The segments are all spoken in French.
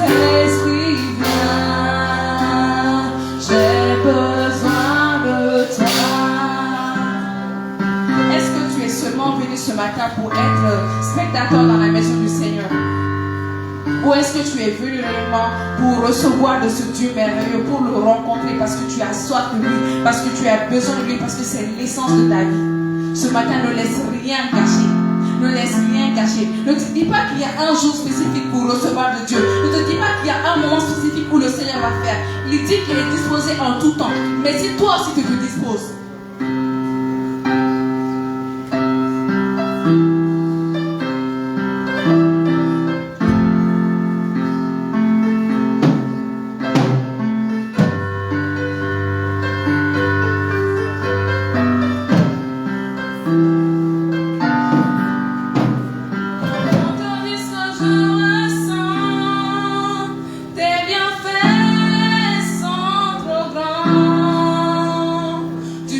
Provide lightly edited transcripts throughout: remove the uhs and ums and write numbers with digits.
Saint-Esprit, viens, j'ai besoin de toi. Est-ce que tu es seulement venu ce matin pour être spectateur dans la maison du Seigneur? Ou est-ce que tu es venu réellement pour recevoir de ce Dieu merveilleux, pour le rencontrer parce que tu as soif de lui, parce que tu as besoin de lui, parce que c'est l'essence de ta vie? Ce matin, ne laisse rien cacher. Ne laisse rien cacher. Ne te dis pas qu'il y a un jour spécifique pour recevoir de Dieu. Ne te dis pas qu'il y a un moment spécifique où le Seigneur va faire. Il dit qu'il est disposé en tout temps. Mais si toi aussi tu te disposes, tu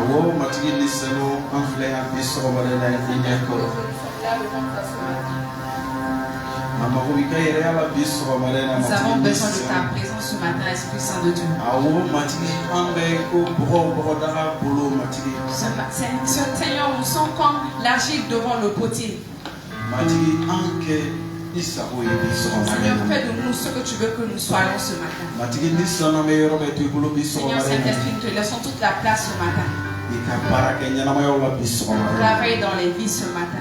awo matigi nisano anfle ya biso balena inyako mama ko bikayere ya biso balena nous avons besoin de ta présence ce matin, Esprit Saint de Dieu. awo matigi ambe ko bro dara bolo matigi Seigneur, nous sommes comme l'argile devant le potier. matigi anke isaho biso Seigneur, balena fais de nous ce que tu veux que nous soyons ce matin. matigi nisano me yoro be tu bolo biso Seigneur balena Saint-Esprit, nous te laissons toute la place ce matin. travaille dans les vies ce matin.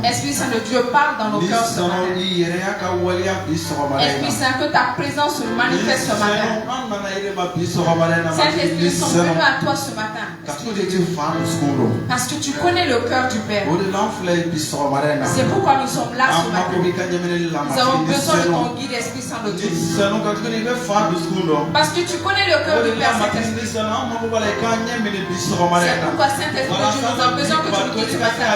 Esprit Saint de Dieu, parle dans nos cœurs ce matin. Esprit Saint, que ta présence se manifeste ce matin. Saint-Esprit, nous sommes venus à toi ce matin. Parce que tu connais le cœur du Père. C'est pourquoi nous sommes là ce matin. Nous avons besoin de ton guide, Esprit Saint de Dieu. Parce que tu connais le cœur du Père, Saint-Esprit. C'est pourquoi Saint-Esprit, nous avons besoin que tu nous guides ce matin.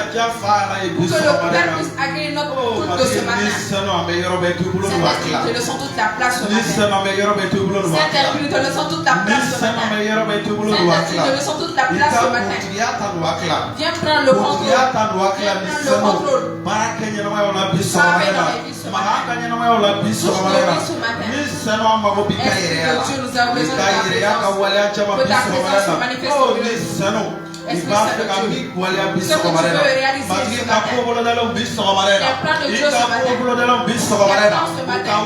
Pour que le Père puisse agréer notre route de ce matin. Saint-Esprit, nous te laissons toute la place ce matin. Saint-Esprit, nous te laissons toute la place ce matin. Saint-Esprit, nous te laissons toute la place ce matin. Viens prendre le contrôle. Viens prendre le contrôle. Travaille dans les vies ce matin. Touche nos vies ce matin. Esprit de Dieu, nous avons besoin de ta présence. Que ta présence se manifeste au milieu. Esprit Saint de Dieu, ce que tu veux réaliser ce matin. Il y a plein de Dieu ce matin. Il y a plein ce matin.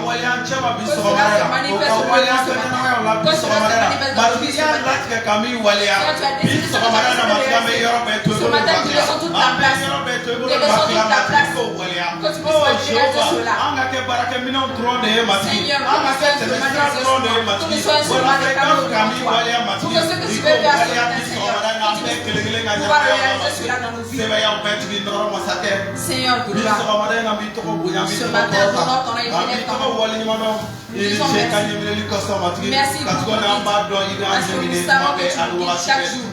Que cela se manifeste au milieu ce matin. Que cela se manifeste dans nos vies ce matin. Quand tu as décidé ce matin, ce matin, tu laisses toute la place. Tu laisses toute la place. Que tu puisses réaliser cela. Seigneur, que nous soyons ce matin, que nous soyons ce matin comme nous. Pour que ce que tu veux faire ce matin, Seigneur, pouvoir réaliser cela dans nos vies. Seigneur, gloire. Ce matin, pendant ton éternel temps, nous disons merci. Merci pour ton vie. Parce que nous savons que tu nous guides chaque jour.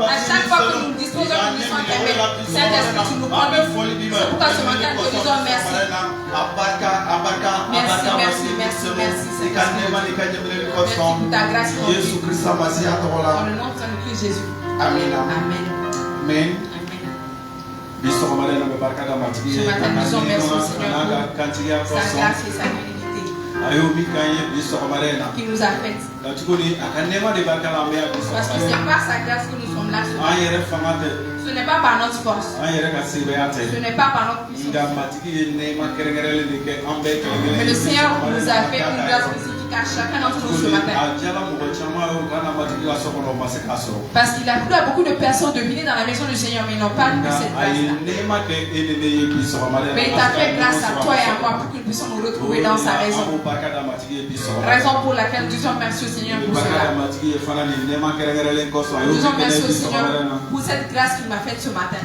À chaque fois que nous disposons de nous interpeller, Saint-Esprit, tu nous prends de folie. C'est pourquoi ce matin, nous te disons merci. Merci, Saint-Esprit. Merci pour ta grâce. Dans le nom de Saint-Christ Jésus. Amen. Amen. Ce matin, nous disons merci au Seigneur pour sa grâce et sa fidélité qui nous a fait. Parce que c'est par sa grâce que nous sommes là ce matin. Ce n'est pas par notre force. Ce n'est pas par notre puissance. Mais le Seigneur nous a fait une grâce spécifique à chacun d'entre nous ce matin. Parce qu'il a plu à beaucoup de personnes de venir dans la maison du Seigneur, mais ils n'ont pas eu cette grâce-là. Mais il t'a fait grâce à toi et à moi pour que nous puissions nous retrouver dans sa maison. Raison pour laquelle nous disons merci au Seigneur pour cela. Nous disons merci au Seigneur pour cette grâce qu'il m'a faite ce matin.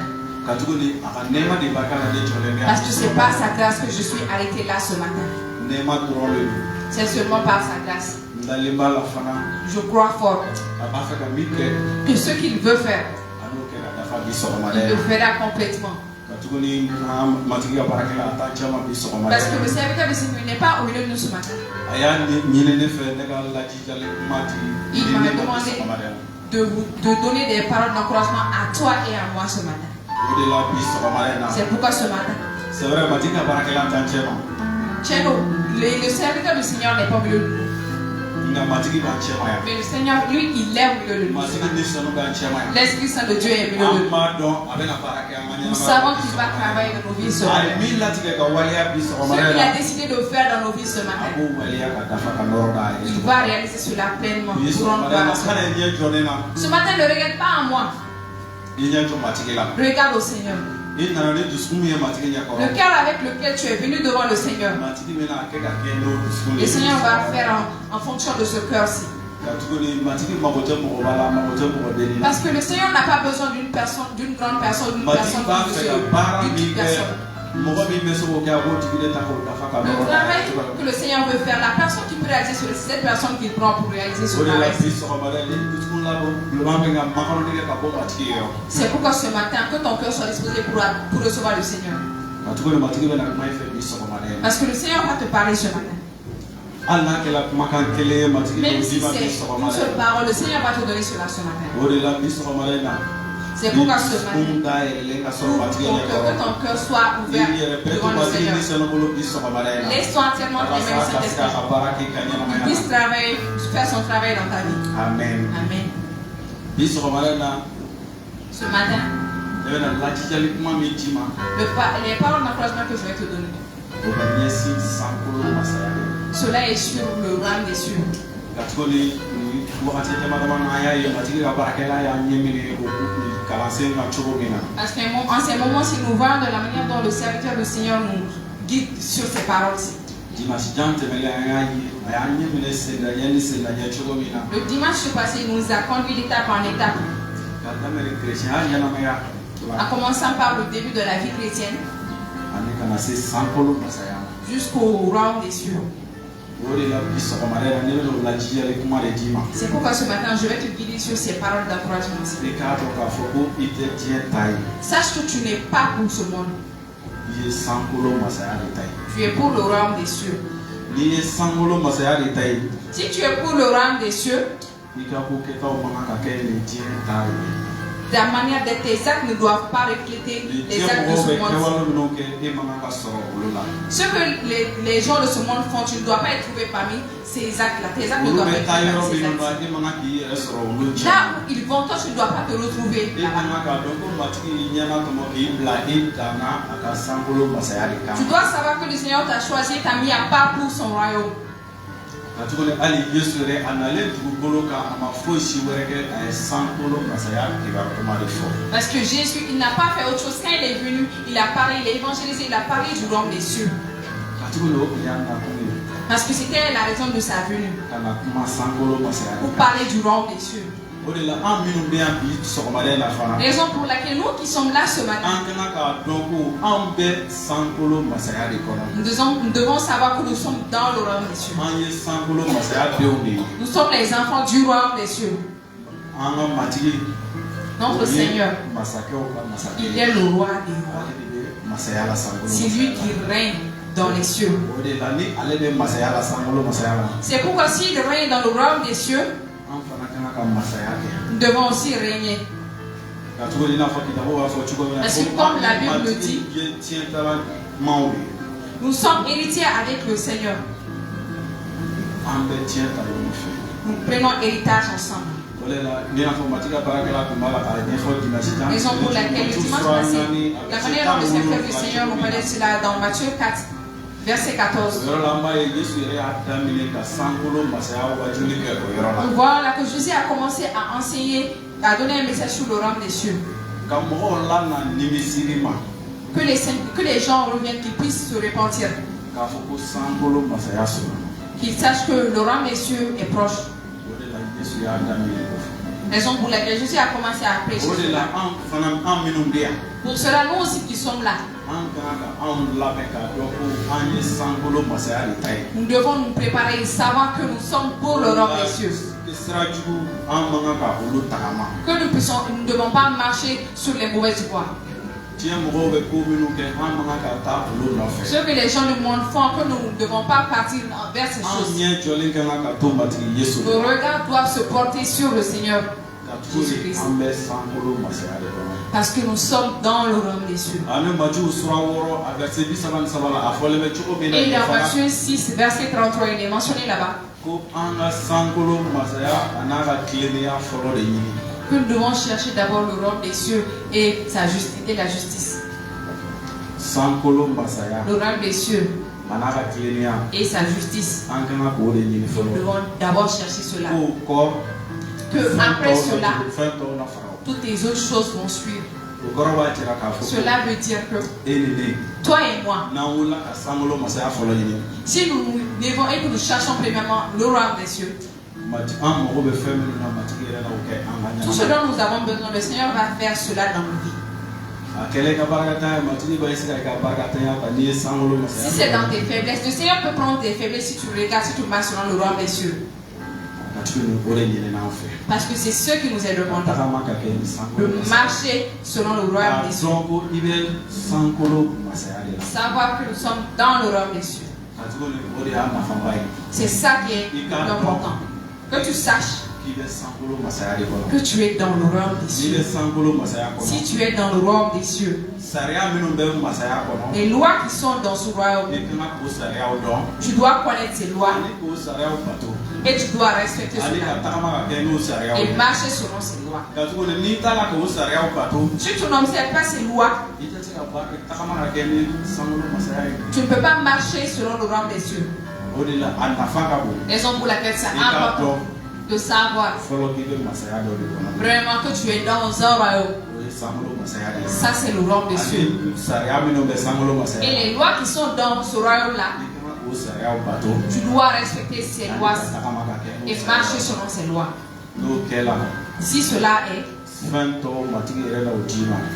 Parce que c'est par sa grâce que je suis arrêté là ce matin. C'est seulement par sa grâce. Je crois fort que ce qu'il veut faire, il le fera complètement. Parce que le serviteur de Seigneur n'est pas au milieu de nous ce matin. Il m'a demandé de donner des paroles d'encouragement à toi et à moi ce matin. C'est pourquoi ce matin, Tcheno, le serviteur du Seigneur n'est pas au milieu de nous. Mais le Seigneur, lui, il est au milieu de nous. L'Esprit Saint de Dieu est au milieu de nous. Nous savons qu'il va travailler dans nos vies ce matin. Ce qu'il a décidé de faire dans nos vies ce matin, il va réaliser cela pleinement. Ce matin, ne regarde pas à moi. Regarde au Seigneur. Le cœur avec lequel tu es venu devant le Seigneur, le Seigneur va faire en fonction de ce cœur-ci. Parce que le Seigneur n'a pas besoin d'une personne, d'une grande personne, d'une personne d'une petite personne. Le travail que le Seigneur veut faire, la personne qui peut réaliser cela, c'est cette personne qu'il prend pour réaliser ce travail. C'est pourquoi ce matin, que ton cœur soit disposé pour recevoir le Seigneur. Parce que le Seigneur va te parler ce matin. Même si c'est une seule parole, le Seigneur va te donner cela ce matin. C'est pourquoi ce matin, que ton cœur soit ouvert devant le Seigneur. Laisse-toi entièrement t'aimer le Saint-Esprit. Il puisse travailler, faire son travail dans ta vie. Amen. Amen. Ce matin, les paroles d'encouragement que je vais te donner, cela est sur le rang des cieux. Parce qu'en ces moments-ci, nous voyons de la manière dont le serviteur du Seigneur nous guide sur ces paroles-ci. Le dimanche passé, il nous a conduit d'étape en étape. En commençant par le début de la vie chrétienne jusqu'au rang des cieux. C'est pourquoi ce matin je vais te guider sur ces paroles d'encouragement. Sache que tu n'es pas pour ce monde. Tu es pour le royaume des cieux. Si tu es pour le royaume des cieux, ta manière d'être, tes actes ne doivent pas refléter les actes de ce monde. Ce que les gens de ce monde font, tu ne dois pas être trouvé parmi ces actes-là. Tes actes ne doivent pas être trouvé parmi ces actes. Là où ils vont, toi tu ne dois pas te retrouver là-bas. Tu dois savoir que le Seigneur t'a choisi, t'a mis à part pour son royaume. Parce que Jésus, il n'a pas fait autre chose. Quand il est venu, il a parlé, il a évangélisé, il a parlé du royaume des cieux. Parce que c'était la raison de sa venue. Pour parler du royaume des cieux. Raison pour laquelle nous qui sommes là ce matin, nous devons savoir que nous sommes dans le royaume des cieux. Nous sommes les enfants du royaume des cieux. Notre Seigneur, il est le roi des rois. C'est lui qui règne dans les cieux. C'est pourquoi s'il règne dans le royaume des cieux, nous devons aussi régner. Parce que comme la Bible le dit, nous sommes héritiers avec le Seigneur. Nous prenons héritage ensemble. Raison pour laquelle le dimanche passé, la manière dont le serviteur du Seigneur nous parlait de cela dans Matthieu 4, verset 14. On voit là que Jésus a commencé à enseigner, à donner un message sur le royaume des cieux. Que les gens reviennent, qu'ils puissent se repentir. Qu'ils sachent que le royaume des cieux est proche. Raison pour laquelle Jésus a commencé à prêcher cela. Pour cela, nous aussi qui sommes là, nous devons nous préparer et savoir que nous sommes pour le royaume des cieux. Que nous ne devons pas marcher sur les mauvaises voies. Ce que les gens du monde font, que nous ne devons pas partir vers ces choses. Nos regards doivent se porter sur le Seigneur Jésus-Christ. Parce que nous sommes dans le royaume des cieux. Et dans Matthieu 6, verset 33, il est mentionné là-bas que nous devons chercher d'abord le royaume des cieux et sa justice et la justice. Le royaume des cieux et sa justice. Nous devons d'abord chercher cela. Que après cela, toutes les autres choses vont suivre. Cela veut dire que toi et moi, si nous devons et que nous cherchons premièrement le royaume des cieux, tout ce dont nous avons besoin, le Seigneur va faire cela dans nos vies. Si c'est dans tes faiblesses, le Seigneur peut prendre tes faiblesses si tu regardes, si tu marches selon le royaume des cieux. Parce que c'est ce qui nous est demandé. De marcher selon le royaume des cieux. Savoir que nous sommes dans le royaume des cieux. C'est ça qui est important. Que tu saches que tu es dans le royaume des cieux. Si tu es dans le royaume des cieux, les lois qui sont dans ce royaume, tu dois connaître ces lois et tu dois respecter cela et marcher selon ces lois. Si tu n'observes pas ces lois, tu ne peux pas marcher selon le royaume des cieux. Raison pour laquelle c'est important de savoir vraiment que tu es dans un royaume. Ça, c'est le royaume des cieux. Et les lois qui sont dans ce royaume-là, tu dois respecter ces lois et marcher selon ces lois. Si cela est,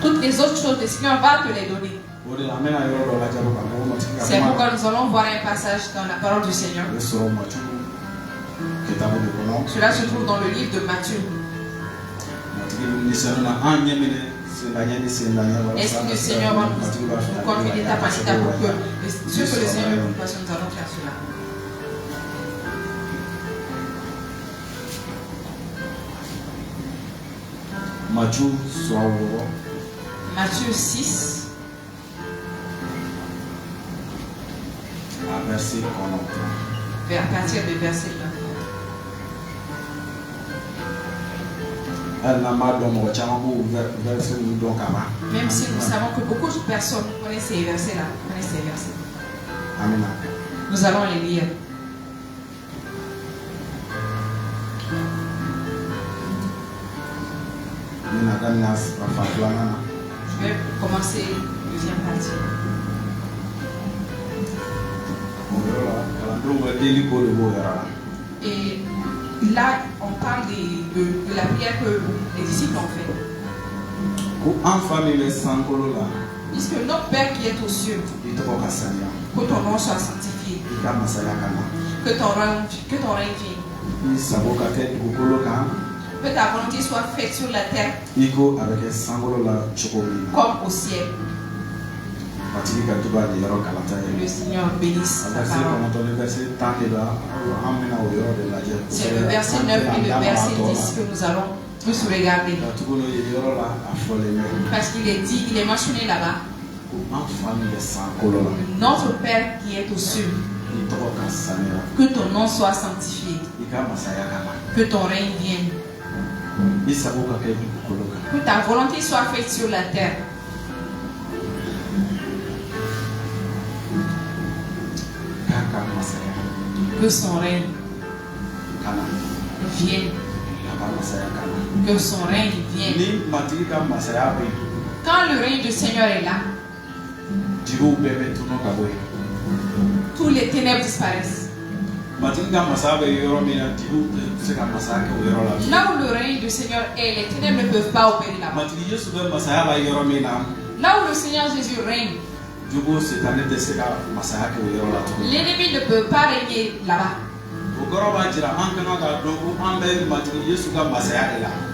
toutes les autres choses, le Seigneur va te les donner. C'est pourquoi nous allons voir un passage dans la parole du Seigneur. Cela se trouve dans le livre de Matthieu. Est-ce que le Seigneur va nous conduire d'étape en étape pour que ce que le Seigneur nous fasse, nous allons faire cela. Matthieu 6. À partir du verset 9. Même si nous savons que beaucoup de personnes connaissent ces versets-là, Amen. Nous allons les lire. Je vais commencer la deuxième partie. Et là, on parle de la prière que les disciples ont fait. Puisque notre Père qui est aux cieux, que ton nom soit sanctifié, que ton règne vienne, que ta volonté soit faite sur la terre comme au ciel. Le Seigneur bénisse sa parole. C'est le verset 9 et le verset 10 que nous allons tous regarder. Parce qu'il est dit, il est mentionné là-bas. Notre Père qui est aux cieux, que ton nom soit sanctifié, que ton règne vienne, que ta volonté soit faite sur la terre. Que son règne vienne. Que son règne vienne. Quand le règne du Seigneur est là, tous les ténèbres disparaissent. Là où le règne du Seigneur est, les ténèbres ne peuvent pas opérer là-bas. Là où le Seigneur Jésus règne, l'ennemi ne peut pas régner là-bas.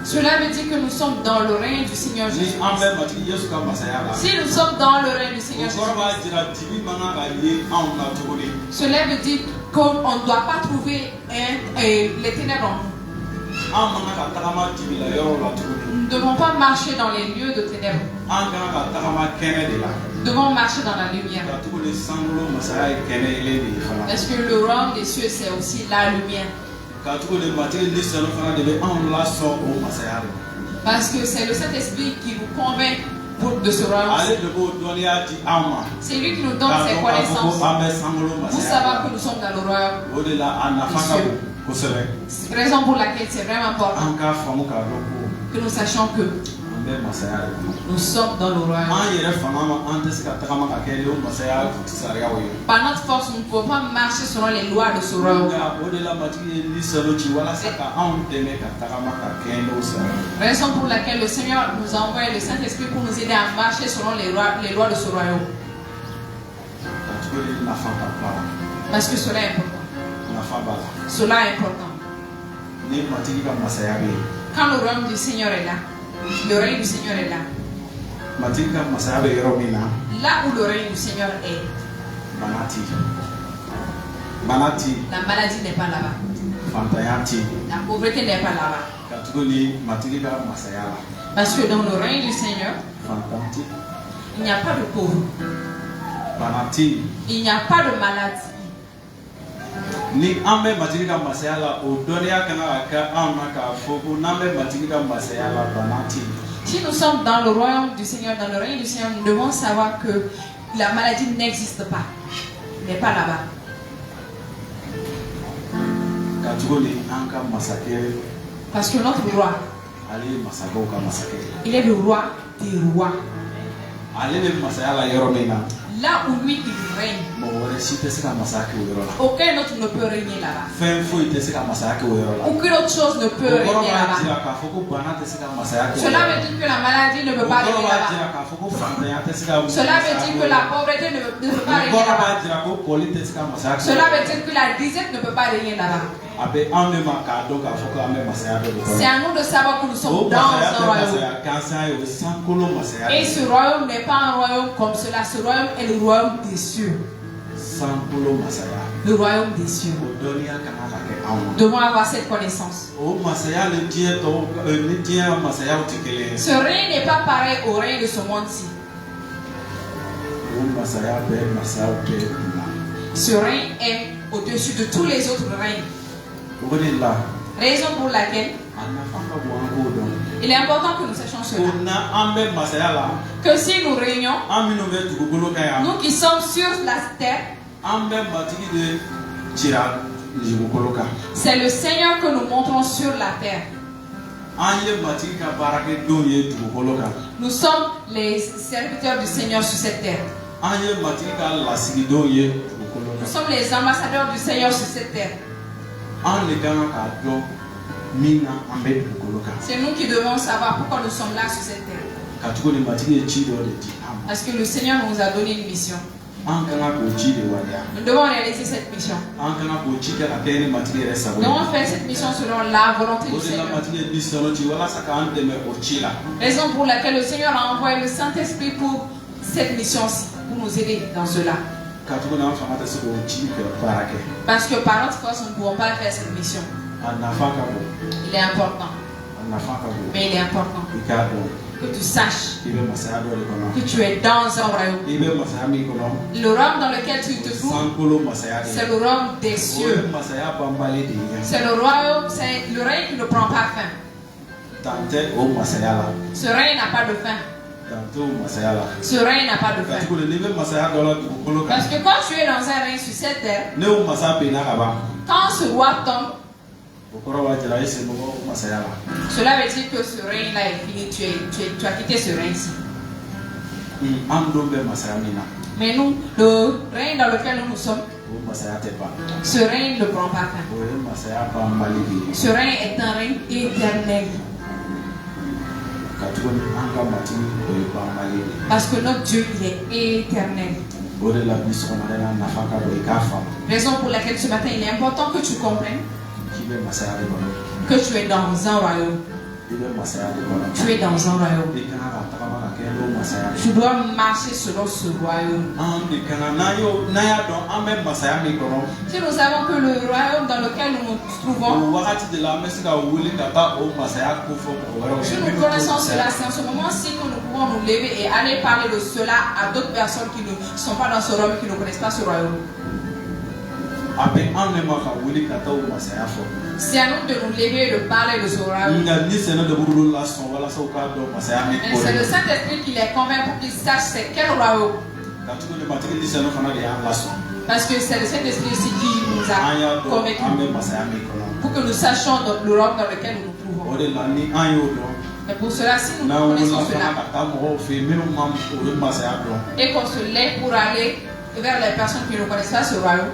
Cela veut dire que nous sommes dans le règne du Seigneur Jésus. Si nous sommes dans le règne du Seigneur Jésus, cela veut dire qu'on ne doit pas trouver les ténèbres en nous. Nous ne devons pas marcher dans les lieux de ténèbres. Nous devons marcher dans la lumière. Est-ce que le royaume des cieux, c'est aussi la lumière? Parce que c'est le Saint-Esprit qui nous convainc de ce royaume. C'est lui qui nous donne ses connaissances pour savoir que nous sommes dans le royaume des cieux. C'est la raison pour laquelle c'est vraiment important que nous sachions que nous sommes dans le royaume. Par notre force, nous ne pouvons pas marcher selon les lois de ce royaume. Raison pour laquelle le Seigneur nous a envoyé le Saint-Esprit pour nous aider à marcher selon les lois de ce royaume. Parce que cela est important. Cela est important. Quand le royaume du Seigneur est là, le règne du Seigneur est là. Là où le règne du Seigneur est, Banati. La maladie n'est pas là-bas. Fantayati. La pauvreté n'est pas là-bas. Katukuni Matilika Masayala. Parce que dans le règne du Seigneur, Fantanti. il n'y a pas de pauvre. Banati. Il n'y a pas de maladie. Ni ambe Matilika Masayala Odonia Kanaka Amaka Fogo Nambe Matilika Masayala Banati. Si nous sommes dans le royaume du Seigneur, dans le règne du Seigneur, nous devons savoir que la maladie n'existe pas. Elle n'est pas là-bas. Parce que notre roi, il est le roi des rois. Là où lui il règne, aucun autre ne peut régner là-bas. Aucune autre chose ne peut régner là-bas. Cela veut dire que la maladie ne peut pas régner là-bas. Cela veut dire que la pauvreté ne peut pas régner là-bas. Cela veut dire que la disette ne peut pas régner là-bas. C'est à nous de savoir que nous sommes dans un royaume. Et ce royaume n'est pas un royaume comme cela. Ce royaume est le royaume des cieux. Le royaume des cieux. Nous devons avoir cette connaissance. Ce règne n'est pas pareil au règne de ce monde-ci. Ce règne est au-dessus de tous les autres règnes. Raison pour laquelle il est important que nous sachions cela. Que si nous régnons, nous qui sommes sur la terre, c'est le Seigneur que nous montrons sur la terre. Nous sommes les serviteurs du Seigneur sur cette terre. Nous sommes les ambassadeurs du Seigneur sur cette terre. C'est nous qui devons savoir pourquoi nous sommes là sur cette terre. Parce que le Seigneur nous a donné une mission. Nous devons réaliser cette mission. Nous devons faire cette mission selon la volonté du Seigneur. Raison pour laquelle le Seigneur a envoyé le Saint-Esprit pour cette mission-ci, pour nous aider dans cela. Parce que par notre force, nous ne pouvons pas faire cette mission. Il est important. Mais il est important que tu saches que tu es dans un royaume. Le royaume dans lequel tu te trouves, c'est le royaume des cieux. C'est le royaume, c'est le règne qui ne prend pas fin. Ce règne n'a pas de fin. Ce règne n'a pas de fin. Parce que quand tu es dans un règne sur cette terre, quand ce roi tombe, cela veut dire que ce règne-là est fini. Tu as quitté ce règne-ci. Mais nous, le règne dans lequel nous sommes, ce règne ne prend pas fin. Ce règne est un règne éternel. Parce que notre Dieu, il est éternel. Raison pour laquelle ce matin, il est important que tu comprennes que tu es dans un royaume. Tu es dans un royaume. Tu dois marcher selon ce royaume. Si nous savons que le royaume dans lequel nous nous trouvons, si nous connaissons cela, c'est en ce moment-ci que nous pouvons nous lever et aller parler de cela à d'autres personnes qui ne sont pas dans ce royaume, qui ne connaissent pas ce royaume. C'est à nous de nous lever et de parler de ce royaume. Et c'est le Saint-Esprit qui les convainc pour qu'ils sachent c'est quel royaume. Parce que c'est le Saint-Esprit aussi qui nous a convaincus pour que nous sachions le royaume dans lequel nous nous trouvons. Et pour cela, si nous connaissons cela et qu'on se lève pour aller vers les personnes qui ne connaissent pas ce royaume,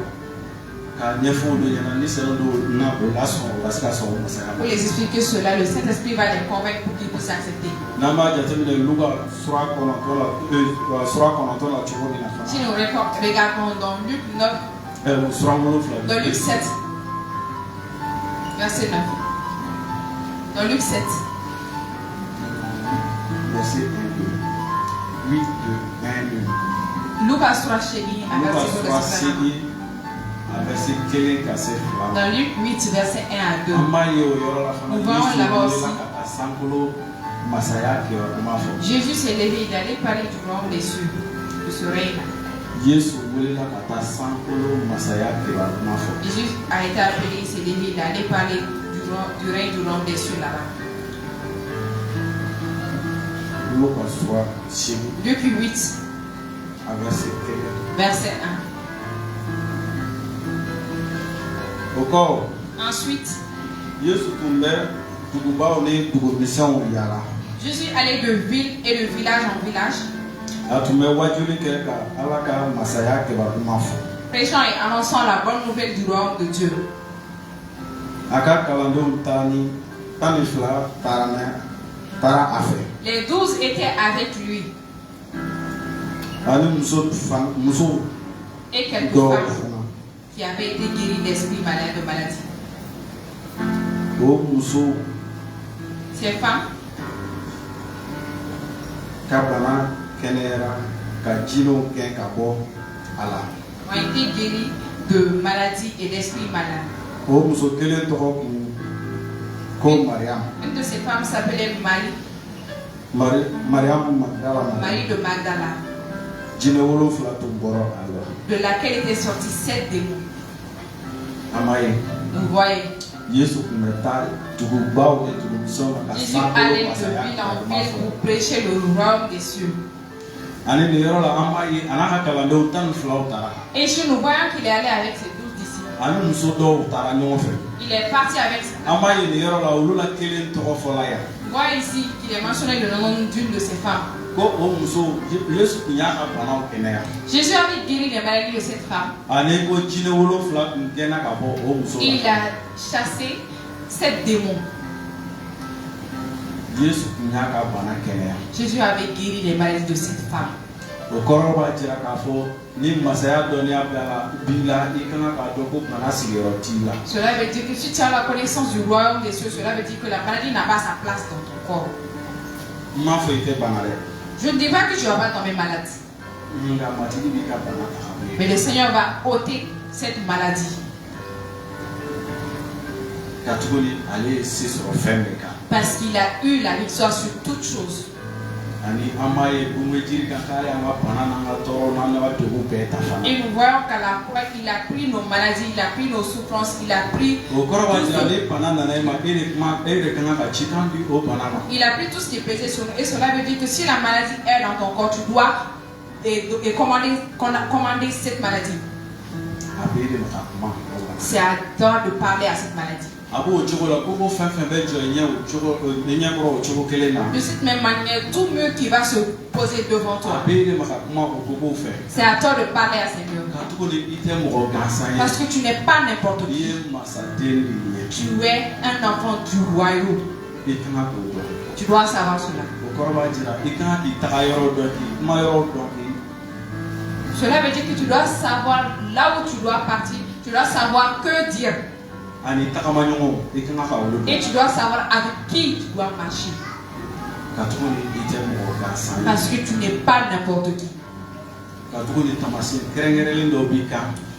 pour les expliquer cela, le Saint-Esprit va les convaincre pour qu'ils puissent accepter. Si nous regardons dans Luc 9, dans Luc 7, verset 9, dans Luc 7, verset 1, 8, 2, 1, 2. Lucas 3 chegui, a Dans Luc 8, verset 1 à 2. Nous voyons là-bas aussi. Jésus s'est levé, il allait parler du royaume des cieux, de ce règne. Jésus a été appelé, il s'est levé, il allait parler du règne du royaume des cieux là-bas. Luc 8, verset 1. Ensuite, Jésus allait de ville et de village en village, prêchant et annonçant la bonne nouvelle du royaume de Dieu. Les 12 étaient avec lui. Et quelques femmes qui avaient été guéries d'esprits malades de maladie. Ces femmes ont été guéries de maladies et d'esprits malades. Une de ces femmes s'appelait Marie de Magdala, de laquelle étaient sortis 7 démons. Vous voyez, Jésus allait de ville en ville pour prêcher le royaume des cieux. Et chez nous voyons qu'il est allé avec ses 12 disciples. Il est parti avec ses voyez ici qu'il est mentionné le nom d'une de ses femmes. Jésus avait guéri les maladies de cette femme. Il a chassé 7 démons. Jésus avait guéri les maladies de cette femme. Cela veut dire que si tu as la connaissance du royaume des cieux, cela veut dire que la maladie n'a pas sa place dans ton corps. Je ne dis pas que tu ne vas pas tomber malade. Mais le Seigneur va ôter cette maladie. Parce qu'il a eu la victoire sur toutes choses. Et nous voyons qu'à la croix, il a pris nos maladies, il a pris nos souffrances, il a pris tout ce qui pesait sur nous. Et cela veut dire que si la maladie est dans ton corps, tu dois commander cette maladie. C'est à toi de parler à cette maladie. De cette même manière, tout mur qui va se poser devant toi, c'est à toi de parler à ces murs. Parce que tu n'es pas n'importe qui. Tu es un enfant du royaume. Tu dois savoir cela. Cela veut dire que tu dois savoir là où tu dois partir. Tu dois savoir que dire. Et tu dois savoir avec qui tu dois marcher. Parce que tu n'es pas n'importe qui.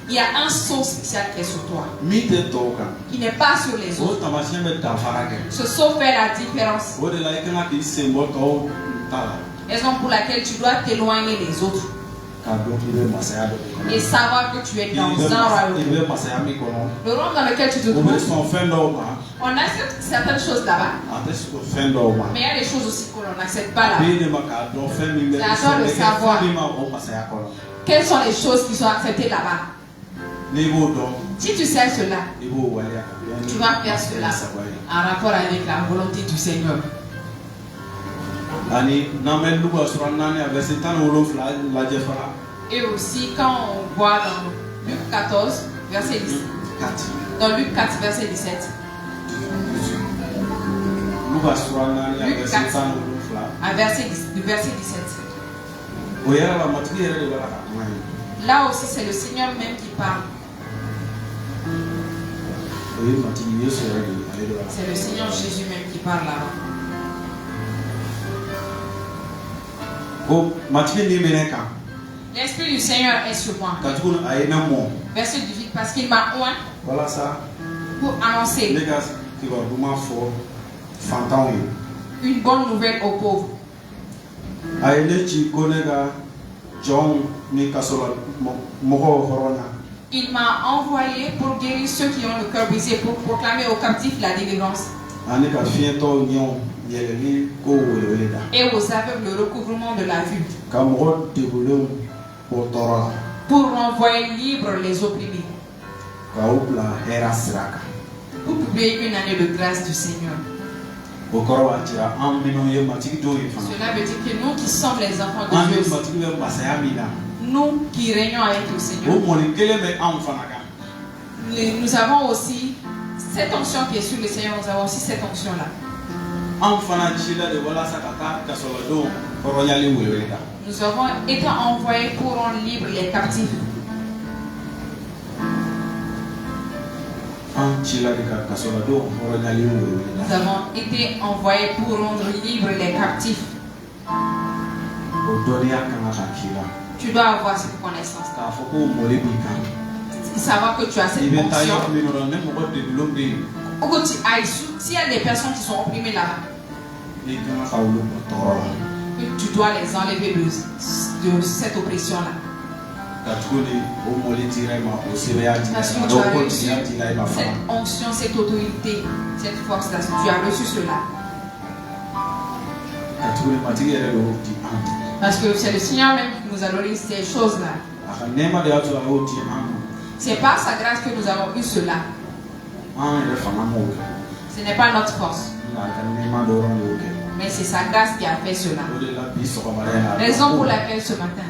Il y a un sceau spécial qui est sur toi, qui n'est pas sur les autres. Ce sceau fait la différence. Raison pour laquelle tu dois t'éloigner des autres. Et savoir que tu es dans un royaume. Le royaume dans lequel tu te trouves. On accepte certaines choses là-bas. Mais il y a des choses aussi que l'on n'accepte pas là-bas. C'est à toi de savoir quelles sont les choses qui sont acceptées là-bas. Si tu sais cela, tu vas faire cela en rapport avec la volonté du Seigneur. Et aussi quand on voit dans Luc 14, verset 17. Dans Luc 4, verset 17. Luc 4, à verset 17. Là aussi, c'est le Seigneur même qui parle. C'est le Seigneur Jésus même qui parle là-bas. L'Esprit du Seigneur est sur moi. Verset parce qu'il m'a oint Voilà ça. pour annoncer Les gars qui vont vraiment fort. Fantan. une bonne nouvelle aux pauvres. Aïe, tu connais John Nikasola Moro Horona. Il m'a envoyé pour guérir ceux qui ont le cœur brisé, pour proclamer aux captifs la délivrance Anika Fiento Nyon Yelemi Ko Weleda. et aux aveugles le recouvrement de la vue, Kamro Deboulon Potorola. pour renvoyer libres les opprimés, Kaupla Herasraka. pour publier une année de grâce du Seigneur. Bokoro Atira Ambino Yematik Doye Fana. Cela veut dire que nous qui sommes les enfants de Dieu, Ambino Masayamina. nous qui régnons avec le Seigneur, nous avons aussi cette onction qui est sur le Seigneur, nous avons aussi cette onction-là. Nous avons été envoyés pour rendre libres les captifs. Nous avons été envoyés pour rendre libres les captifs. Tu dois avoir cette connaissance. Savoir que tu as cette fonction. Où que tu ailles, s'il y a des personnes qui sont opprimées là-bas, tu dois les enlever de cette oppression-là. Parce que tu as reçu cette onction, cette autorité, cette force-là. Tu as reçu cela. Parce que c'est le Seigneur même qui nous a donné ces choses-là. C'est par sa grâce que nous avons eu cela. Ce n'est pas notre force. Mais c'est sa grâce qui a fait cela. Raison pour laquelle ce matin,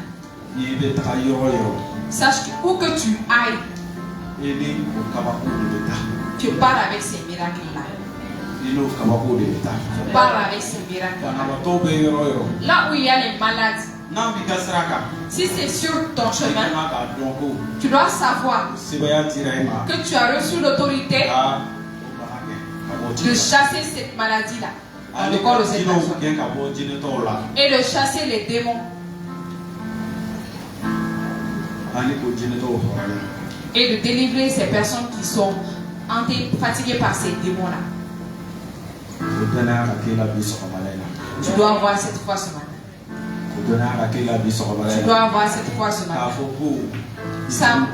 sache que où que tu ailles, tu pars avec ces miracles-là. Tu pars avec ces miracles-là. Là où il y a les malades, si c'est sur ton chemin, tu dois savoir que tu as reçu l'autorité de chasser cette maladie-là dans le corps de cette personne et de chasser les démons et de délivrer ces personnes qui sont fatiguées par ces démons-là. Tu dois avoir cette foi ce matin. Tu dois avoir cette foi ce matin.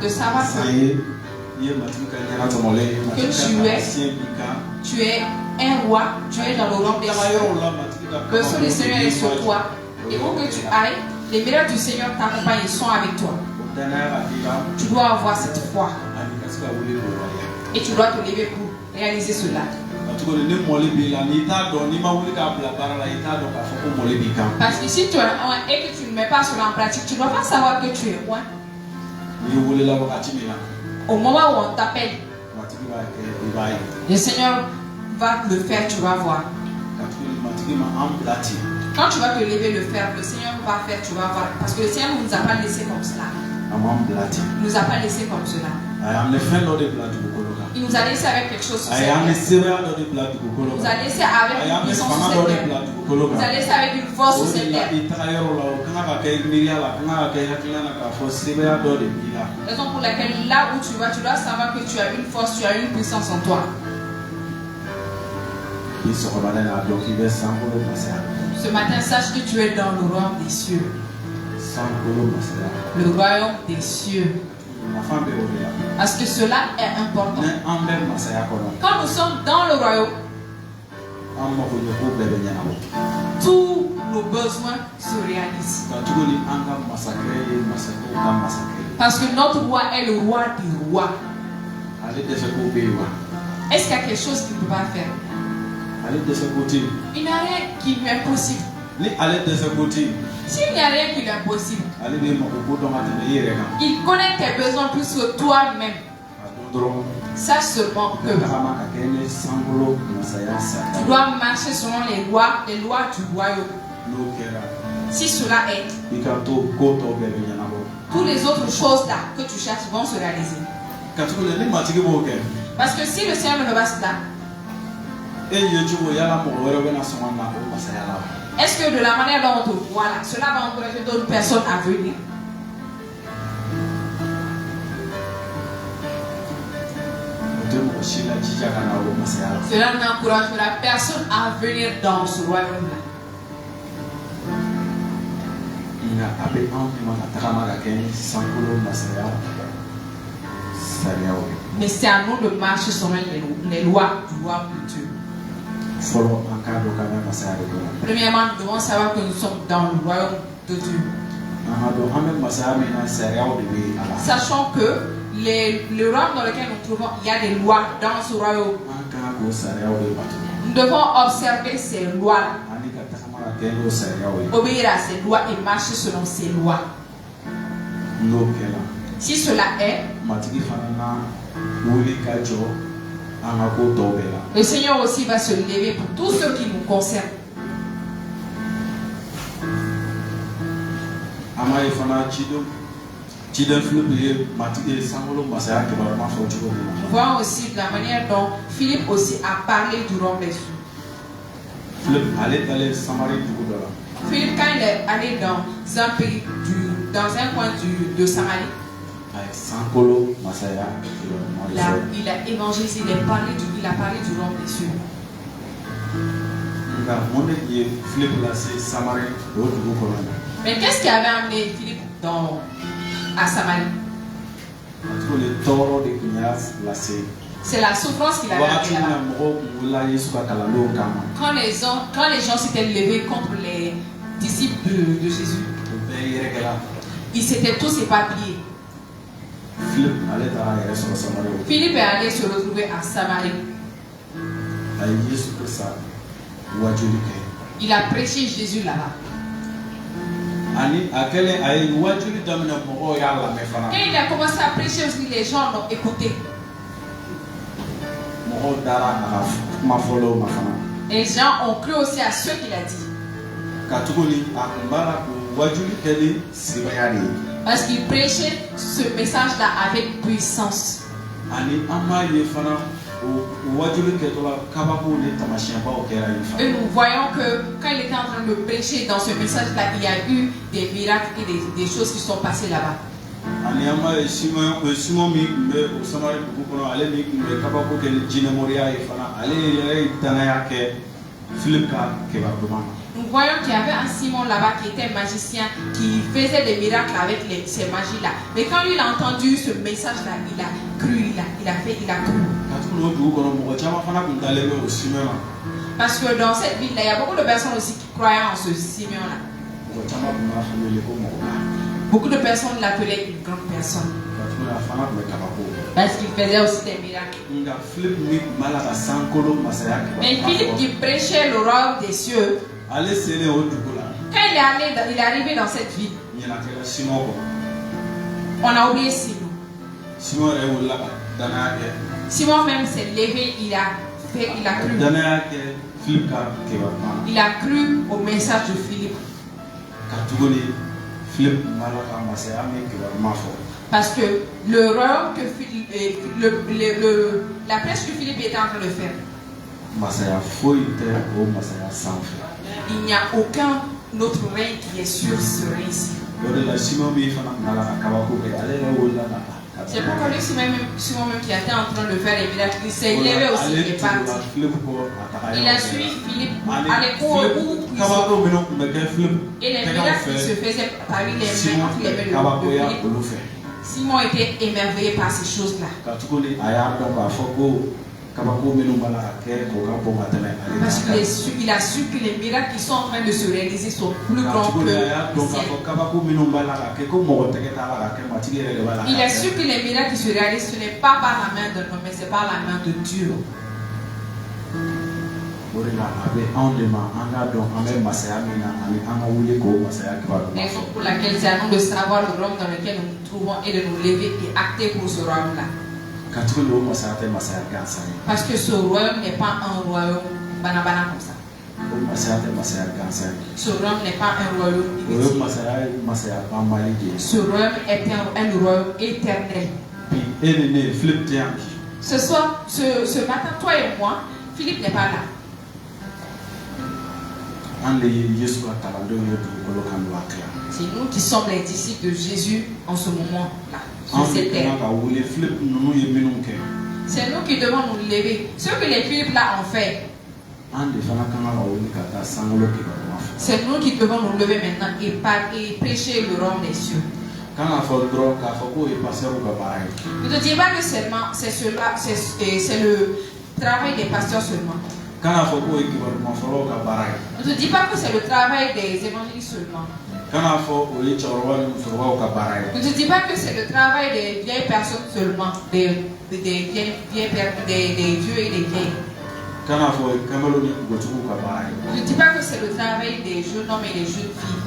De savoir que tu es un roi, tu es dans le rang des cieux. Le Seigneur du Seigneur est sur toi. Et où que tu ailles, les miracles du Seigneur t'accompagnent et sont avec toi. Tu dois avoir cette foi. Et tu dois te lever pour réaliser cela. Parce que si tu es loin et que tu ne mets pas cela en pratique, tu ne dois pas savoir que tu es loin. Au moment où on t'appelle, le Seigneur va le faire, tu vas voir. Quand tu vas te lever le faire, le Seigneur va faire, tu vas voir. Parce que le Seigneur ne nous a pas laissé comme cela. Il ne nous a pas laissé comme cela. Il nous a laissé avec quelque chose sur cette terre. Il nous a laissé avec une puissance sur cette terre. Il nous a laissé avec une force sur cette terre. Raison pour laquelle là où tu vas, tu dois savoir que tu as une force, tu as une puissance en toi. Ce matin, sache que tu es dans le royaume des cieux. Le royaume des cieux. Parce que cela est important. Quand nous sommes dans le royaume, tous nos besoins se réalisent. Parce que notre roi est le roi des rois. Est-ce qu'il y a quelque chose qu'il ne peut pas faire? Il n'y a rien qui lui est impossible. S'il n'y a rien qui lui est impossible, il connaît tes besoins plus que toi-même. Sache seulement que tu dois marcher selon les lois du royaume. Si cela est, toutes les autres choses là que tu cherches vont se réaliser. Parce que si le Seigneur ne fait pas cela, est-ce que de la manière dont on te voit là, cela va encourager d'autres personnes à venir? Cela n'encouragera personne à venir dans ce royaume-là. Mais c'est à nous de marcher selon les lois du royaume de Dieu. Premièrement, nous devons savoir que nous sommes dans le royaume de Dieu. Sachant que le royaume dans lequel nous trouvons, il y a des lois dans ce royaume. Nous devons observer ces lois, obéir à ces lois et marcher selon ces lois. Si cela est, le Seigneur aussi va se lever pour tout ce qui nous concerne. Nous voyons aussi de la manière dont Philippe aussi a parlé du royaume des cieux. Philippe, quand il est allé dans un pays, dans un coin de Samarie, il a évangélisé, il a parlé du royaume des cieux. Mais qu'est-ce qui avait amené Philippe à Samarie? C'est la souffrance qu'il avait amené là-bas. Quand les gens s'étaient levés contre les disciples de Jésus, ils s'étaient tous éparpillés. Philippe est allé se retrouver à Samarie. Il a prêché Jésus là-bas. Quand il a commencé à prêcher aussi, les gens l'ont écouté. Les gens ont cru aussi à ce qu'il a dit. Parce qu'il prêchait ce message-là avec puissance. Et nous voyons que quand il était en train de prêcher dans ce message-là, il y a eu des miracles et des choses qui sont passées là-bas. Nous voyons qu'il y avait un Simon là-bas qui était magicien, qui faisait des miracles avec ces magies-là. Mais quand il a entendu ce message-là, il a cru, il a cru. Parce que dans cette ville-là, il y a beaucoup de personnes aussi qui croyaient en ce Simeon-là. Beaucoup de personnes l'appelaient une grande personne. Parce qu'il faisait aussi des miracles. Mais Philippe qui prêchait le royaume des cieux, quand il est arrivé dans cette ville, on a oublié Simon. Simon même s'est levé, il a cru. Il a cru au message de Philippe. Parce que le royaume que Philippe, la prêche que Philippe était en train de faire, il n'y a aucun autre règne qui est sur ce règne-ci. C'est pourquoi lui, Simon même qui était en train de faire les miracles, il s'est levé aussi et parti. Il a suivi Philippe à l'école et les miracles qui se faisaient parmi les mains de Philippe. Simon était émerveillé par ces choses-là. Parce qu'il a su que les miracles qui sont en train de se réaliser sont plus grands que les ciels. Il a su que les miracles qui se réalisent, ce n'est pas par la main de l'homme, mais c'est par la main de Dieu. Raison pour laquelle c'est à nous de savoir le royaume dans lequel nous nous trouvons et de nous lever et acter pour ce royaume-là. Parce que ce royaume n'est pas un royaume banabana comme ça. Ce royaume n'est pas un royaume inutile. Ce royaume est un royaume éternel. Ce soir, ce matin, toi et moi, Philippe n'est pas là. C'est nous qui sommes les disciples de Jésus en ce moment-là, sur cette terre. C'est nous qui devons nous lever. Ce que les Philippes là ont fait. C'est nous qui devons nous lever maintenant et prêcher le royaume des cieux. Ne te dis pas que seulement c'est cela, c'est le travail des pasteurs seulement. Ne te dis pas que c'est le travail des évangélistes seulement. Ne te dis pas que c'est le travail des vieilles personnes seulement, des vieux et des vieilles. Ne te dis pas que c'est le travail des jeunes hommes et des jeunes filles.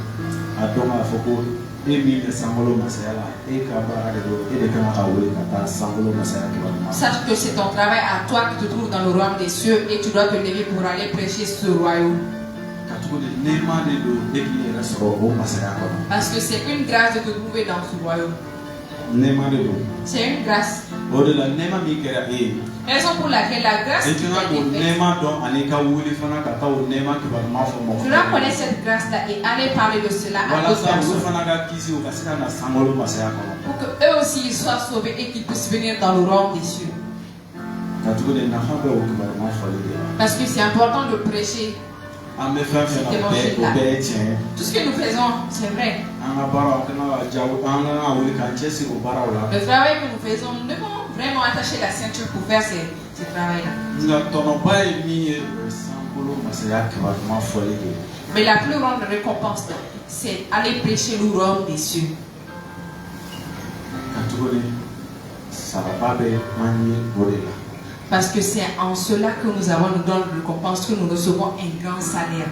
Sache que c'est ton travail à toi qui te trouve dans le royaume des cieux et tu dois te lever pour aller prêcher ce royaume. Parce que c'est une grâce de te trouver dans ce royaume. C'est une grâce. Raison pour laquelle la grâce qui t'a été faite. Tu dois connaître cette grâce-là et aller parler de cela à d'autres personnes. Pour qu'eux aussi ils soient sauvés et qu'ils puissent venir dans le royaume des cieux. Parce que c'est important de prêcher. Tout ce que nous faisons, c'est vrai. Le travail que nous faisons, nous devons vraiment attacher la ceinture pour faire ce travail-là. Mais la plus grande récompense, c'est aller prêcher le royaume des cieux. Parce que c'est en cela que nous avons une grande récompense, que nous recevons un grand salaire.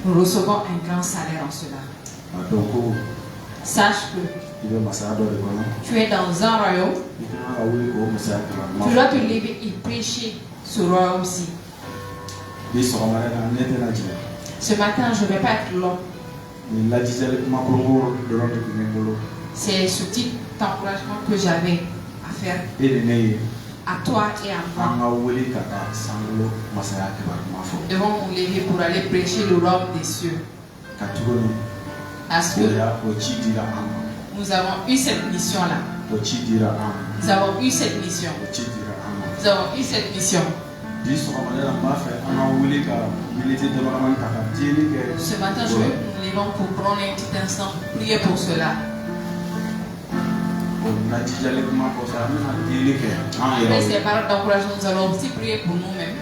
Nous recevons un grand salaire en cela. Sache que tu es dans un royaume. Tu dois te lever et prêcher ce royaume-ci. Ce matin, je ne vais pas être long. C'est ce type d'encouragement que j'avais à faire à toi et à moi. Nous devons nous lever pour aller prêcher le royaume des cieux. Parce que nous avons eu cette mission-là. Nous avons eu cette mission. Nous avons eu cette mission. Ce matin, je vais nous lever pour prendre un petit instant pour prier pour cela. Après ces paroles d'encouragement, nous allons aussi prier pour nous-mêmes.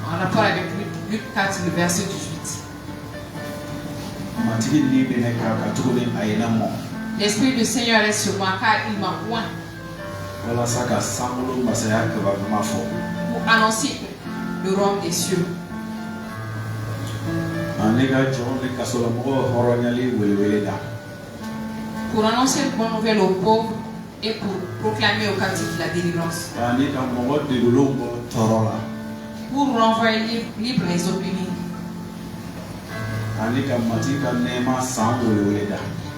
En rapport avec Luc 4, le verset 18. L'Esprit du Seigneur est sur moi car il m'a oint pour annoncer le royaume des cieux. Pour annoncer une bonne nouvelle aux pauvres et pour proclamer aux captifs la délivrance. Pour renvoyer libre les opprimés.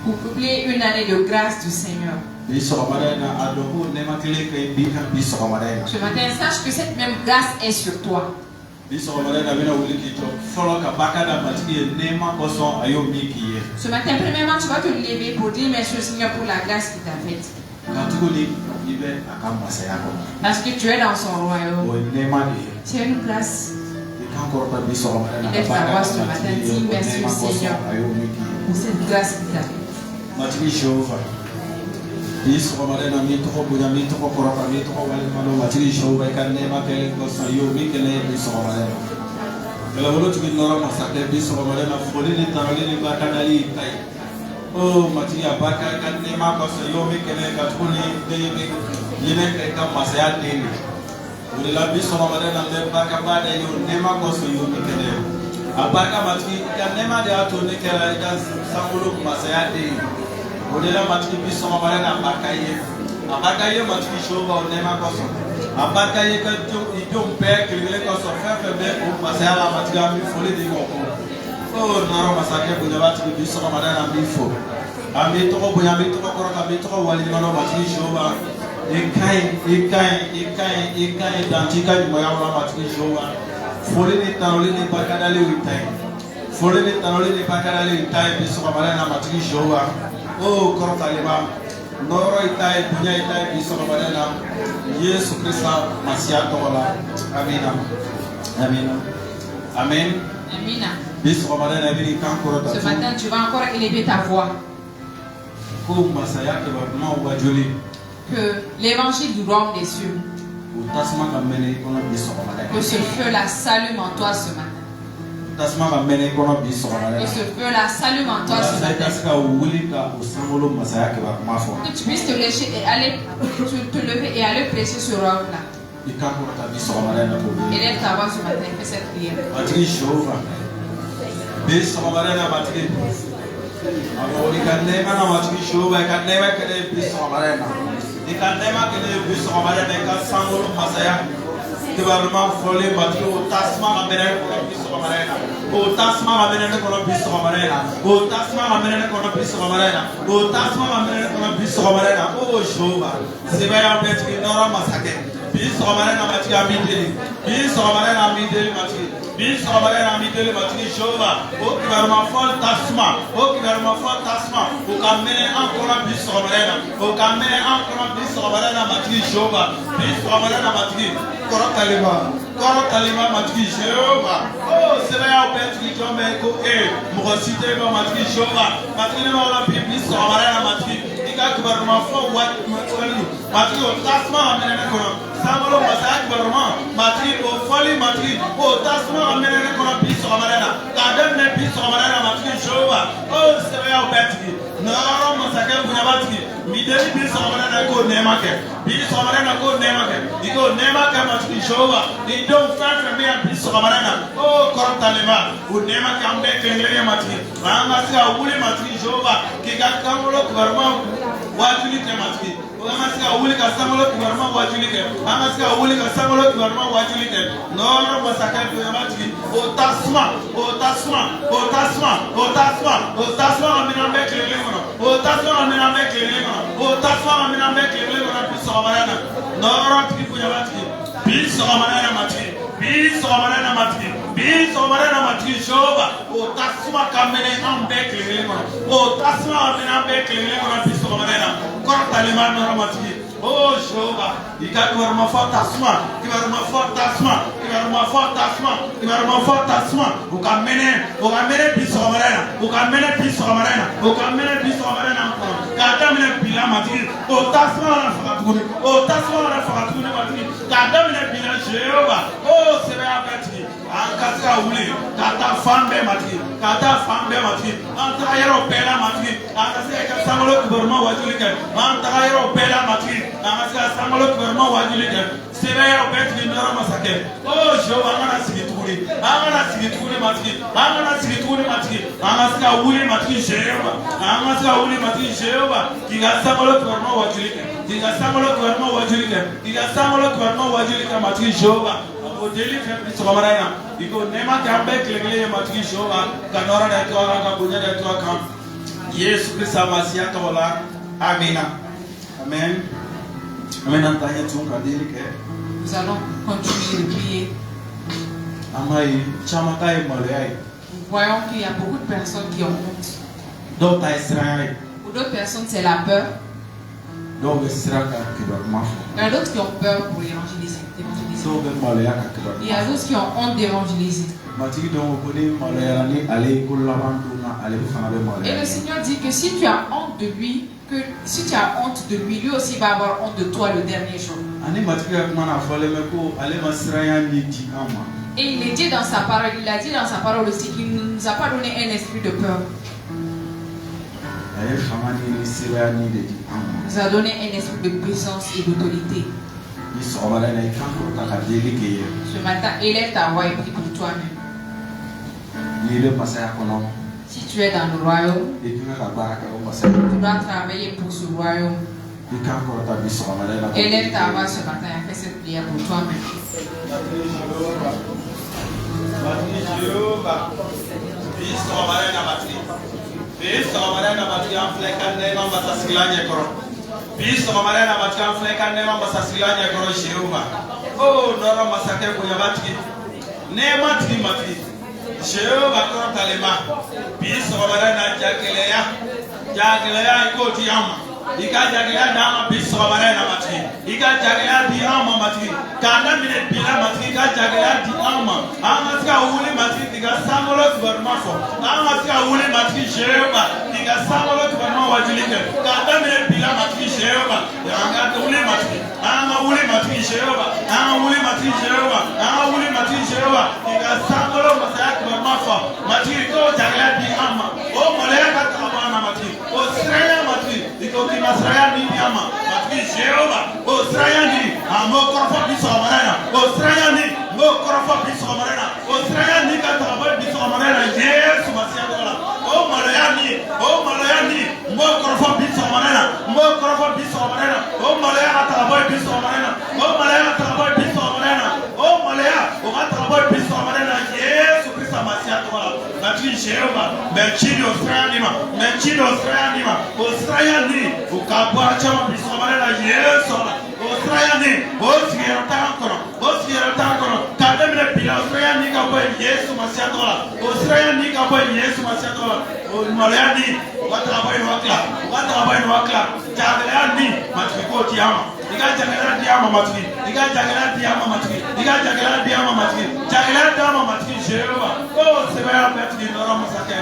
Pour publier une année de grâce du Seigneur. Ce matin, sache que cette même grâce est sur toi. Ce matin, premièrement, tu vas te lever pour dire merci au Seigneur pour la grâce qu'il t'a faite. Parce que tu es dans son royaume. C'est une grâce. Lève ta voix ce matin, dis merci au Seigneur pour cette grâce qu'il t'a faite. Oh, Matia Baka, Kanema, Kosayomi, Kenekatuni, Yemeka, Masaya Dini. Would la be so much than Baka Bada, you never Kosayomi Kene. Abaka Mati, Kanema, they are to Nikela, Samulu, Masaya Dini. Would la Mati be so much than Bakaye. Abakaye Mati Shova, Nema Koso. Abakaye, you don't back, you let us of Masaya Matia, fully the oh, now Masaka would have to be so much than before. I made to open a bit of a while you know what we show up. In kind, Dantika, Mayama, what we show up. Falling it down in Pacadali with time. Folene tanole ne pakarale itai biso kamara na matri Jehova. Oh korotalema. Noro itai punya itai biso kamara na Yesu Krista Masia tola. Amina. Amina. Amen. Amina. Biso kamara na bini kan korota. Ce matin tu vas encore élever ta voix. Ko masaya ke ba ma wa joli. Que l'évangile du royaume des cieux, que ce feu-là s'allume en toi ce matin. Que ce feu-là s'allume en toi ce matin. Que tu puisses te lécher et aller, te lever et aller prêcher ce royaume-là. Élève ta voix ce matin, fais cette prière. Ikanema kene biso kamara neka sangolo masaya tibaruma fole batio tasma kamera biso kamara o tasma kamera kono biso kamara o tasma kamera kono biso kamara o tasma kamera kono biso kamara o shoba sebaya petki nora masake biso kamara na mati amideli biso kamara na amideli mati biso kamara na amideli mati shoba o tibaruma fole tasma o tibaruma fole tasma o kamene ankora biso kamara o kamene ankora biso kamara na mati shoba biso kamara na mati Korotalima matri Jehova. Oh, c'est vrai, on peut être Jombe ko e mugosite ba matri Jehova. Matri na wala bibi so amara na matri. Ika kubaruma fo wat matri o tasma amene kono. Samolo masaj baruma matri o foli matri o tasma amene kono biso amara na. Kadam ne biso amara na matri Jehova. Oh, c'est vrai, on peut être non masaka bunyabatri. Mideli biso amara na ko nemake. Biso amara na ko nemake. Iko nemake matri Jehova. They don't fight for me and peace of Amarana. Oh, Korotalema, who never come back to England. Mamaska, William Matri, Jova, Kigakamolo, Kurma, Wajuli Matri. Amaska, Wilika Samolo, Kurma, Wajulike. Amaska, Wilika Samolo, Kurma, Wajulike. No, Masaka, Matri. Oh, Tasma, oh, Tasma, oh, Tasma, oh, Tasma, oh, Tasma, I'm in a back to oh, Tasma, I'm in a back to oh, Tasma, I'm in a back to peace of Amarana. No, people, Peace of Amarana Matri, peace of Amarana Matri, peace of Amarana Matri, Jova, O Tasma Kamene and Beckley, O Tasma and Beckley, peace of Amarana, Kortalimano Matri, O Jova, you got to my fault Tasma, you are my fault Tasma, you are my fault Tasma, you are my fault Tasma, who can mene peace of Amarana, who can mene peace of Amarana, who can mene peace of Amarana, Katamina Pilamati, O Tasma Fatuni, O Tasma Fatuni Matri. Kadamine bina Jehova. Oh, sera abati. Ankaska uli. Kata fambe mati. Kata fambe mati. Antayero pela mati. Ankaska samolo kuberma wajulike. Antayero pela mati. Ankaska samolo kuberma wajulike. Sera abati nora masake. Oh, Jehova angana sigituri. Angana sigituri mati. Angana sigituri mati. Ankaska uli mati Jehova. Ankaska uli mati Jehova. Kiga samolo kuberma wajulike. Kiga samolo kuberma wajulike. Kiga samolo kuberma wajulika matri Jehova odeli fe somarana iko nema kambe klele matri Jehova kanora da toa ka bunya da toa kam Yesu Krista Masia tola amina amen amen antanya tunga delike. Nous allons continuer de prier. Amai chamakai malai. Nous voyons qu'il y a beaucoup de personnes qui ont honte. D'autres Israël. Pour d'autres personnes c'est la peur. Il y a d'autres qui ont peur pour évangéliser. Il y a d'autres qui ont honte d'évangéliser. Et le Seigneur dit que si tu as honte de lui, lui aussi va avoir honte de toi le dernier jour. Et il dit dans sa parole aussi qu'il ne nous a pas donné un esprit de peur. Il nous a donné un esprit de puissance et d'autorité. Ce matin, élève ta voix et prie pour toi-même. Si tu es dans le royaume, tu dois travailler pour ce royaume. Élève ta voix ce matin et fais cette prière pour toi-même. Oh, Nora Masake Kuyabati, Nematri Matri, Jéhovah Kontalema, Bisrobarena Jakelea, Jakelea Ikotiama, Ika Jakelea Dama Bisrobarena Matri, Ika Jakelea Diama Matri, Kana Mine Pila Matri, Ika Jakelea Diama, Amaska Uli Matri, Ika Samolo Bermafo, Amaska Uli Matri Jéhovah, Ika Samolo Bermafo Wajilike, Kana Mine Pila Matri Jéhovah, Yanga Uli Matri, Ama Uli Matri Jéhovah, Ama Uli Matri Jéhovah, Ama Uli Matri Jéhovah, Ika Samolo Masak Bermafo, Matri Ko Jakelea Diama, O Malaya Katabana Matri, O Sraya Matri, Iko Kinasraya Diama, Matri Jéhovah, O Sraya Di, Amo Korfa Bisomarena, O Sraya Di, Mo Korfa Bisomarena, O Sraya Di Katabana Bisomarena, Yesu Masiadola, O Malayani, Mo Korfa Bisomarena, Mo Korfa Bisomarena, O Malaya Katabana Bisomarena, O Malaya Katabana Bisomarena, O Malaya, O Katabana Bisomarena, Yesu Christa Masiadola, Matri Jéhovah, Merchido Sranima, O Sraya Di, O Kabwa Chama Bisomarena, Yesu, O Sraya Di, O Sraya Tankono, Kademre Pila, O Sraya Di Kabo Yesu Masiadola, O Sraya Di Kabo Yesu Masiadola, O Malayani, O Watabain Wakla, Jagalani, Matriko Tiama, Diga Jagala Diama Matri, Diga Jagala Diama Matri, Diga Jagala Diama Matri, Jagala Diama Matri, Jéhovah, O Severa Petri, Norama Sake,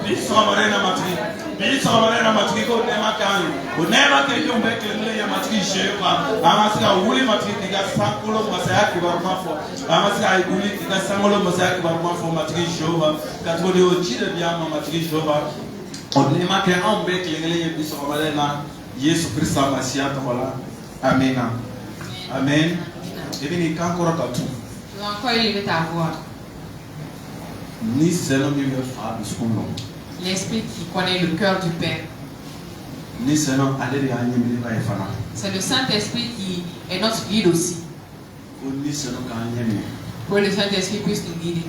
Bisomarena Matri, Bisomarena Matri, Go Nemakani, O Nema Ketum Bekley Matri, Jéhovah, Amaska Wuli Matri, Diga Sankulo Masaki Barmafo, Amaska Wuli, Diga Samulo Masaki Barmafo, Matri, Jéhovah, Katoli Ochide Diama Matri, Jéhovah, O Nema Ketum Bekley Bisomarena, Yesu Christa Masiata, voilà. Amen. Amen. Et bien, quand on a tout, encore élever ta voix. Ni c'est l'homme qui veut faire du secours. L'esprit qui connaît le cœur du Père. Ni c'est l'homme aller de gagner mais pas effacer. C'est le Saint-Esprit qui est notre guide aussi. Ni c'est l'homme gagner mais. Pour que le Saint-Esprit puisse nous guider.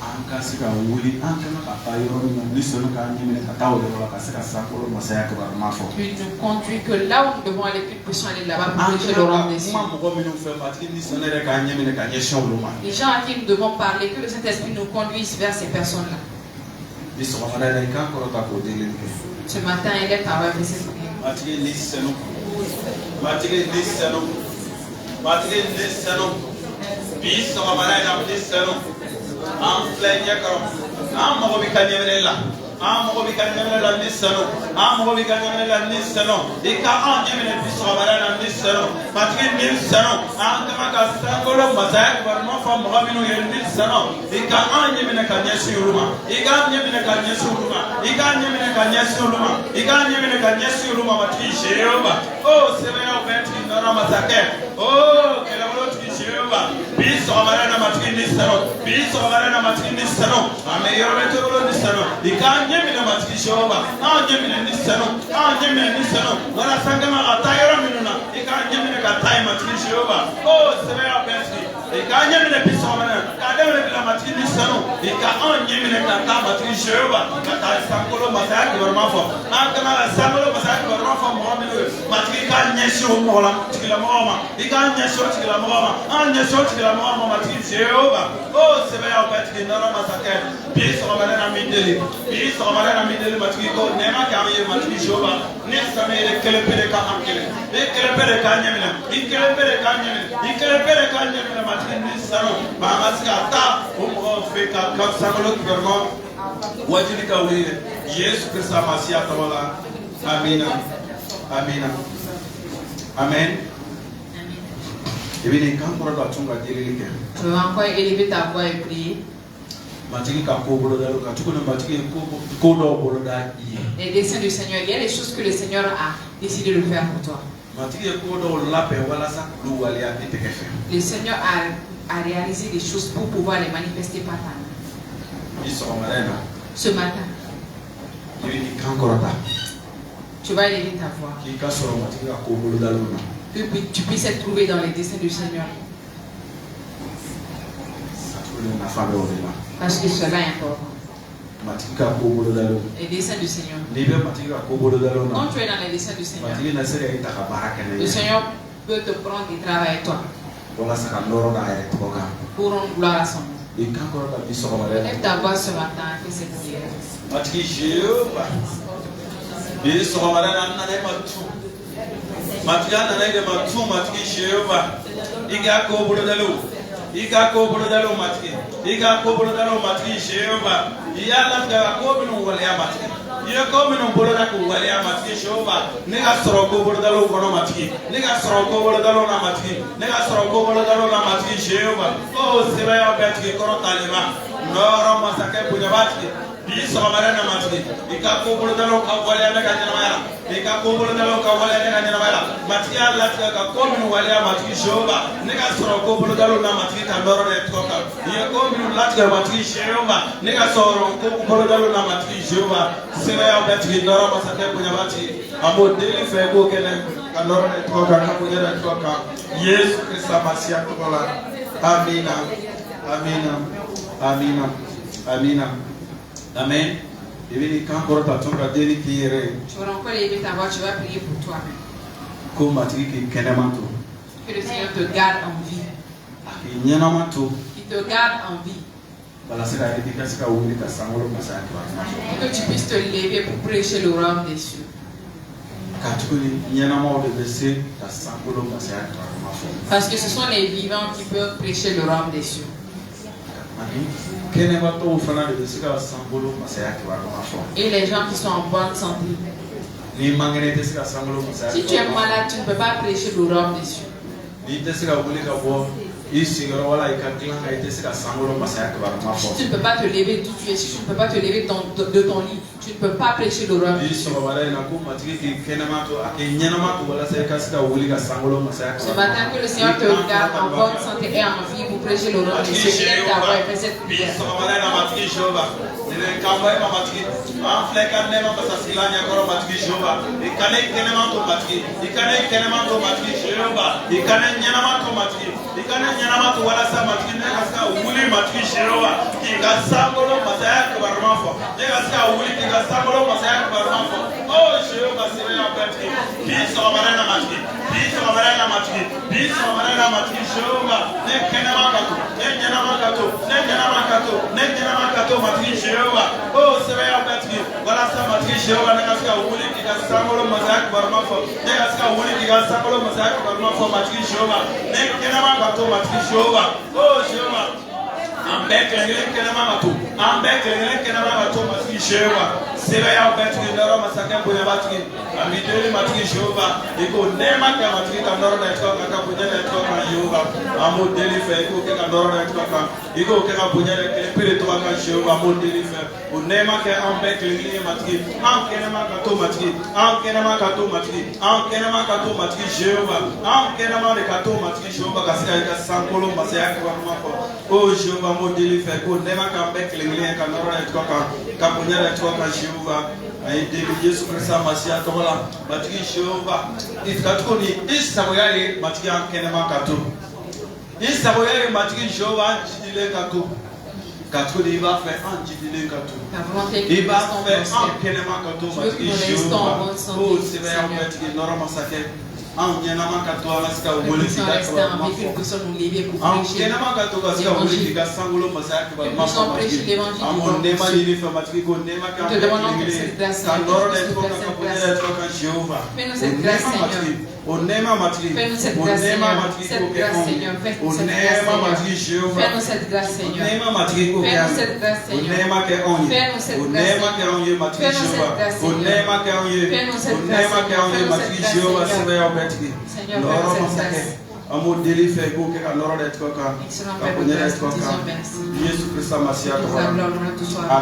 Anka sika wuli anka na papa yoro ni c'est l'homme gagner mais kata o de la kasika sakolo masaya ko mafo. Tu nous conduis que là où nous devons aller, que nous puissions aller là-bas pour prêcher le royaume des cieux. Les gens à qui nous devons parler, que le Saint-Esprit nous conduise vers ces personnes-là. Ce matin, il est par cette Amo bikanyamela la nisano, amo bikanyamela la nisano. Ika anyamela bisawara la nisano. Matri nisano. Anga makasangolo mazak barma fa muhaminu yel nisano. Ika anyamela kanyesi uruma. Ika anyamela kanyesi uruma. Ika anyamela kanyesi uruma. Ika anyamela kanyesi uruma matri Jéhovah. Oh seveya obetri nora mazake. Oh kelabolo tri Jéhovah. Bisawara na matri nisano. Bisawara na matri nisano. Ameyo betolo nisano. Ika Nyemina matri Jéhovah, nyemina nisano, nyemina nisano. Wala sangama atayora minuna, ika nyemina katay matri Jéhovah. Oh, seveya petri. Ika nyemina bisomana, kademina bila matri nisano. Ika nyemina katay matri Jéhovah. Katay sangolo masaki barmafo. Ankana sangolo masaki barmafo mohaminu. Matri ka nyesho mola, tikila mohama. Ika nyesho tikila mohama. Nyesho tikila mohama matri Jéhovah. Oh, seveya petri nara masake. Bisomana na mideli. Somarana mideli matriko nema kamiye matri Jéhovah ne samere kelepere ka ankele e kelepere ka nyemina ikelepere ka nyemina ikelepere ka nyemina matri ni saro bamaska ta umro feka ka samolo gouvernement wajini ka wile Yesu Christa Masia tawala amina amina amen. Et bien quand on va tunga dirike tu vas encore élever ta voix et prier. Les desseins du Seigneur, il y a les choses que le Seigneur a décidé de faire pour toi. Le Seigneur a réalisé des choses pour pouvoir les manifester par ta main. Ce matin, tu vas élever ta voix. Que tu puisses être trouvé dans les desseins du Seigneur. Parce que cela est important. Les desseins du Seigneur. Quand tu es dans les desseins du Seigneur, le Seigneur peut te prendre et travailler avec toi pour rendre gloire à son nom. Lève ta voix ce matin, fais cette prière. Amen. Tu vas encore lever ta voix, tu vas prier pour toi-même. Que le Seigneur te garde en vie. Il te garde en vie. Que tu puisses te lever pour prêcher le royaume des cieux. Parce que ce sont les vivants qui peuvent prêcher le royaume des cieux. Et les gens qui sont en bonne santé. Si tu es malade, tu ne peux pas prêcher le royaume des cieux. Tu ne peux pas te lever d'où tu es. Si tu ne peux pas te lever de ton lit, tu ne peux pas prêcher le royaume des cieux. Ce matin, que le Seigneur te garde en bonne santé et en vie pour prêcher le royaume des cieux. Lève ta voix et fais cette prière.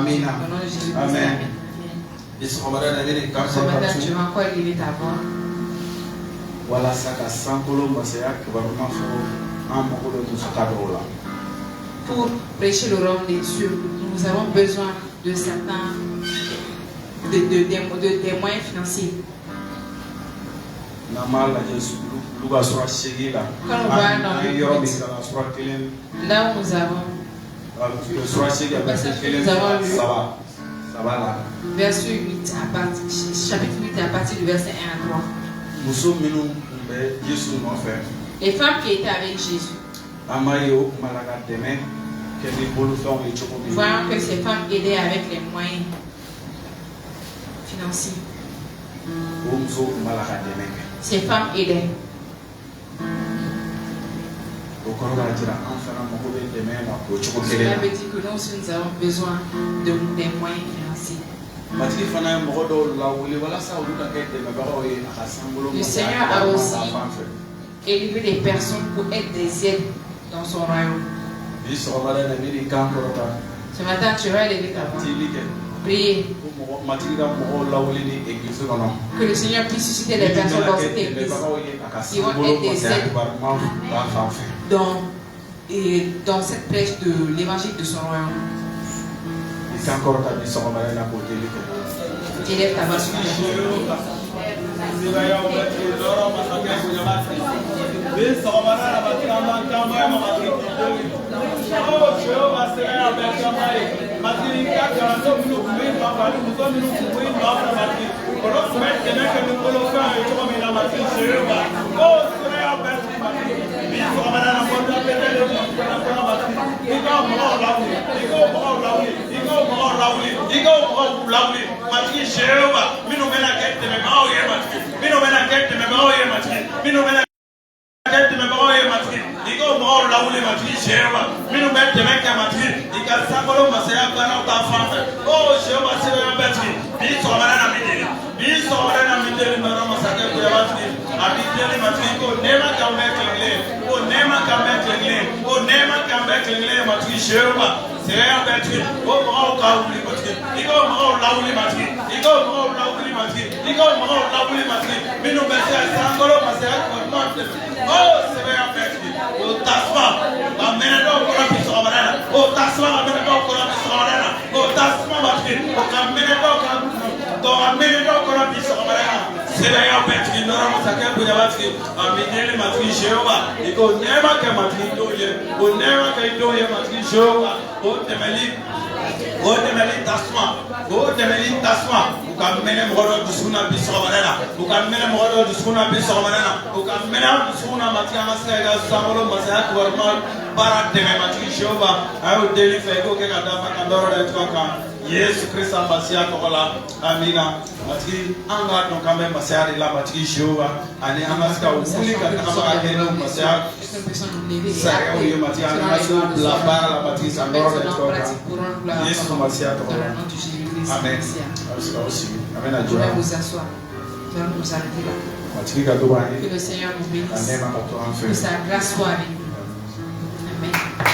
Amen. Amen. Pour prêcher le royaume des cieux, nous avons besoin de certains des moyens financiers. Quand on va là où nous avons verset 8 chapitre 8 à partir du verset 1 à 3. Les femmes qui étaient avec Jésus, Voyons que ces femmes aidaient avec les moyens financiers. Ces femmes aidaient. Cela veut dire que nous aussi nous avons besoin des moyens financiers. Le Seigneur a aussi élevé des personnes pour être des aides dans son royaume. Ce matin, tu vas lever ta main. Priez. Que le Seigneur puisse susciter les personnes dans cette église qui vont être des aides dans cette prêche de l'évangile de son royaume. Élève ta voix sur Yesu Kristo ambasia kola amina matiki anga no kambe masia de la matiki showa ani amaska ukuli kana ma heno masia sare o yo matia amaska la para la matiki sandoro de toka Yesu masia kola amen amen ajua vous asseoir. Nous allons nous arrêter là. matiki ka doa Que le Seigneur nous bénisse. amen ma to Que sa grâce soit avec nous. Amen.